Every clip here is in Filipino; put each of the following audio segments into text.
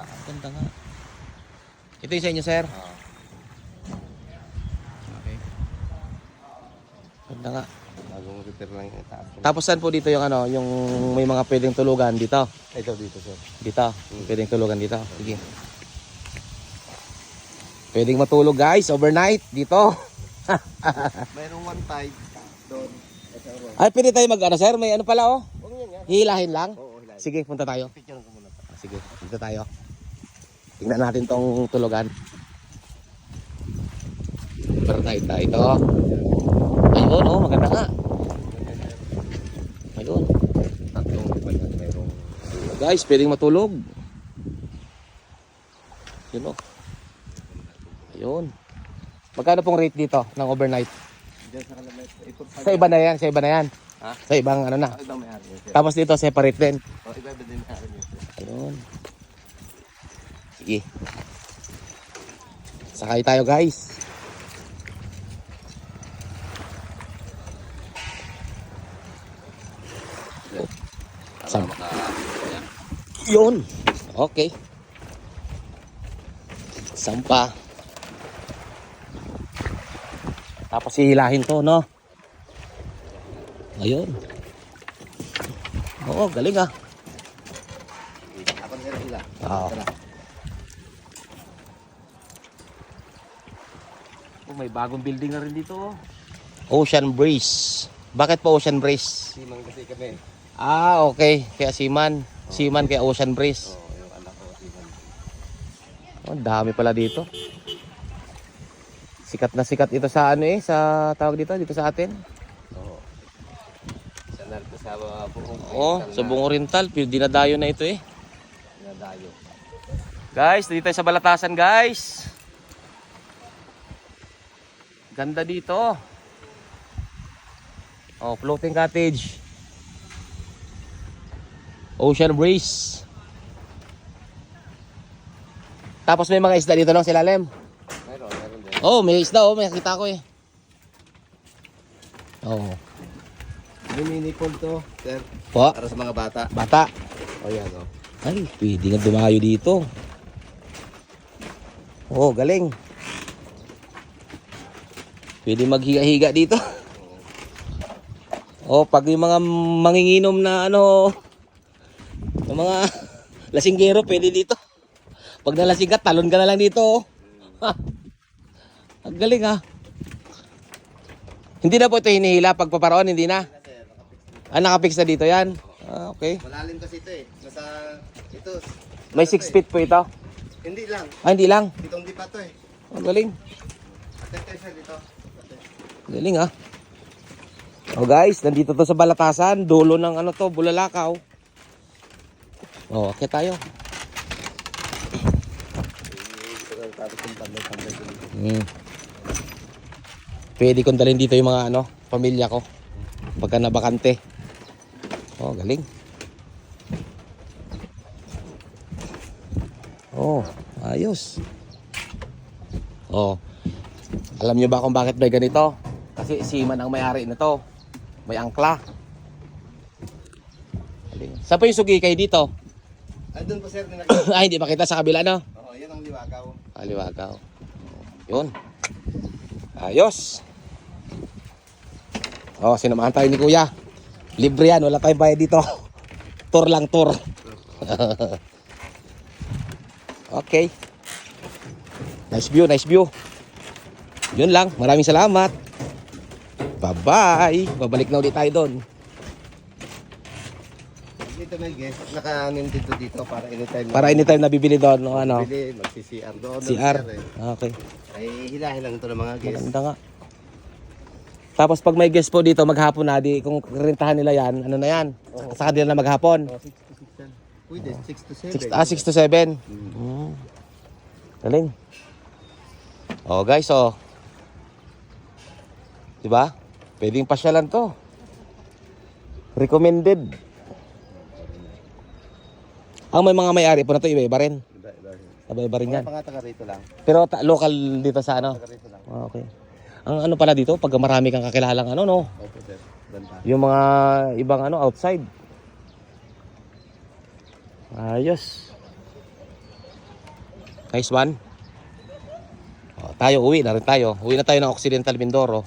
Ganda nga. Ito yung sa inyo, sir? Oo. Okay. Ganda nga. Bagong repair lang yung taas. Tapos saan po dito yung ano, yung may mga pwedeng tulugan dito? Ito dito sir. Dito. Pwedeng tulugan dito. Sige. Pwedeng matulog guys, overnight dito. Mayroong one tide doon. Ay, pwede tayo mag ano, sir? May ano pala oh. Huwag yan yan. Hihilahin lang. Oo, hilahin. Sige, punta tayo. Picture ko muna. Sige, dito tayo. Tingnan natin tong tulugan. Overnight na ito. Ayun oh, maganda nga. Ayun. Tatlong iba yan. Mayroong Guys, pwedeng matulog. Yun o. Ayun. Magkano pong rate dito ng overnight? dyan sa kalamay. Sa iba na yan, sa iba na yan. Ha? Sa ibang ano na. Ibang may-ari yun sir. Tapos dito separate din. O, iba din may-ari yun sir. Ayun. Sige. Sakay tayo guys. Saan? Yun. Okay. Sampa. Tapos hihilahin to, no? Ayun. Oo, galing ah. Ako na sir sila. Oo. Oh, may bagong building na rin dito. Ocean Breeze. Bakit po Ocean Breeze? Simang kasi kami. Ah, okay. Kaya Seaman. Seaman kaya Ocean Breeze. Oo, yung anak ko simang. Oh, dami pala dito. Sikat na sikat ito sa ano eh, sa tawag dito sa atin. Oo. Sa narito sa buong Oh, sa buong Oriental, dinadayo na ito eh. Nadayo. Guys, dito tayo sa Balatasan, guys. Ganda dito. Oh, floating cottage. Ocean Breeze. Tapos may mga isda dito lang sa ilalim. Meron din. Oh, may isda oh, may nakita ko eh. Oh. May mini pool to, sir. Po, Para sa mga bata. bata. O yan o. Ay, pwede nga dumayo dito. Oh, galing. Pwede maghiga-higa dito. Oh, pag yung mga manginginom na ano, yung mga lasinggero, pwede dito. Pag nalasing ka, talon ka na lang dito. Oh. Ha. Ang galing ha. Hindi na po ito hinihila pagpaparoon, hindi na. Ah, nakapix na dito yan. Ah, okay. Malalim kasi ito eh. Nasa, ito. May 6 feet po ito. Hindi lang. Ah, hindi lang. Itong di pa to eh. Ang galing. Ito sir dito. Galing ah. Oh guys, nandito to sa Balatasan, dulo ng ano to, Bulalakaw. Oh, akit tayo. Pwede kong dalhin dito yung mga ano, pamilya ko. Pagka nabakante. Oh, galing. Oh, ayos. Oh. Alam niyo ba kung bakit may ganito? Kasi Seaman ang may-ari nito. May angkla. Galing. Saan po yung sugikay dito? Ay doon po sir. Ay, hindi makita sa kabila, no? Oo, yan ang liwagaw. Aliwagaw. Yun. Ayos. Oh, sinamahan tayo ni Kuya. Libre yan, wala tayong bayad dito. Tour lang, tour. Okay. Nice view, nice view. Yun lang, maraming salamat. Bye-bye. Babalik na ulit tayo doon. Dito may guest. Naka-anim dito para anytime. Para anytime na bibili doon, no, ano? Bili, magsi-CR doon. CR. sir, eh. Okay. Ay hilahin lang ito ng mga guest. Maganda nga. Tapos pag may guest po dito maghapon na, di kung rentahan nila yan, ano na yan? Sa kanila na maghapon. Oh, 6 to 6 yan. Pwede, 6 to 7. 6 to 7. Galing. Oh guys, oh. Diba? Pwedeng pasyalan to. Recommended. Ang may mga may-ari po na to, iba-iba rin. Iba-iba rin yan. Mga taga rito lang. Pero local dito sa ano? Taga rito lang. Ah, okay. Ang ano pala dito, pag marami kang kakilalang ano, no? Opo sir. Banda. Yung mga ibang ano, outside. Ayos. Nice one. O, tayo, uwi na rin tayo. Uwi na tayo ng Occidental Mindoro.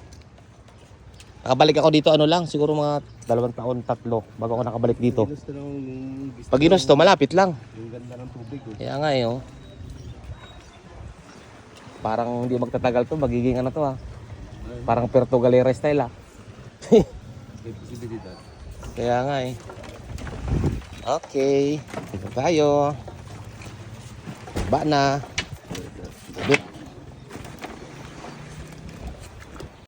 Nakabalik ako dito ano lang, siguro mga 2 taon, 3 bago ako nakabalik dito. Ginusto ng Pag ginusto, malapit lang. yung ganda ng tubig. Oh. Kaya nga eh, oh. Parang hindi magtatagal to, magiging ano to ah. Parang Puerto Galera style ah. May posibilidad. Kaya nga eh. Okay, dito tayo. Ba na.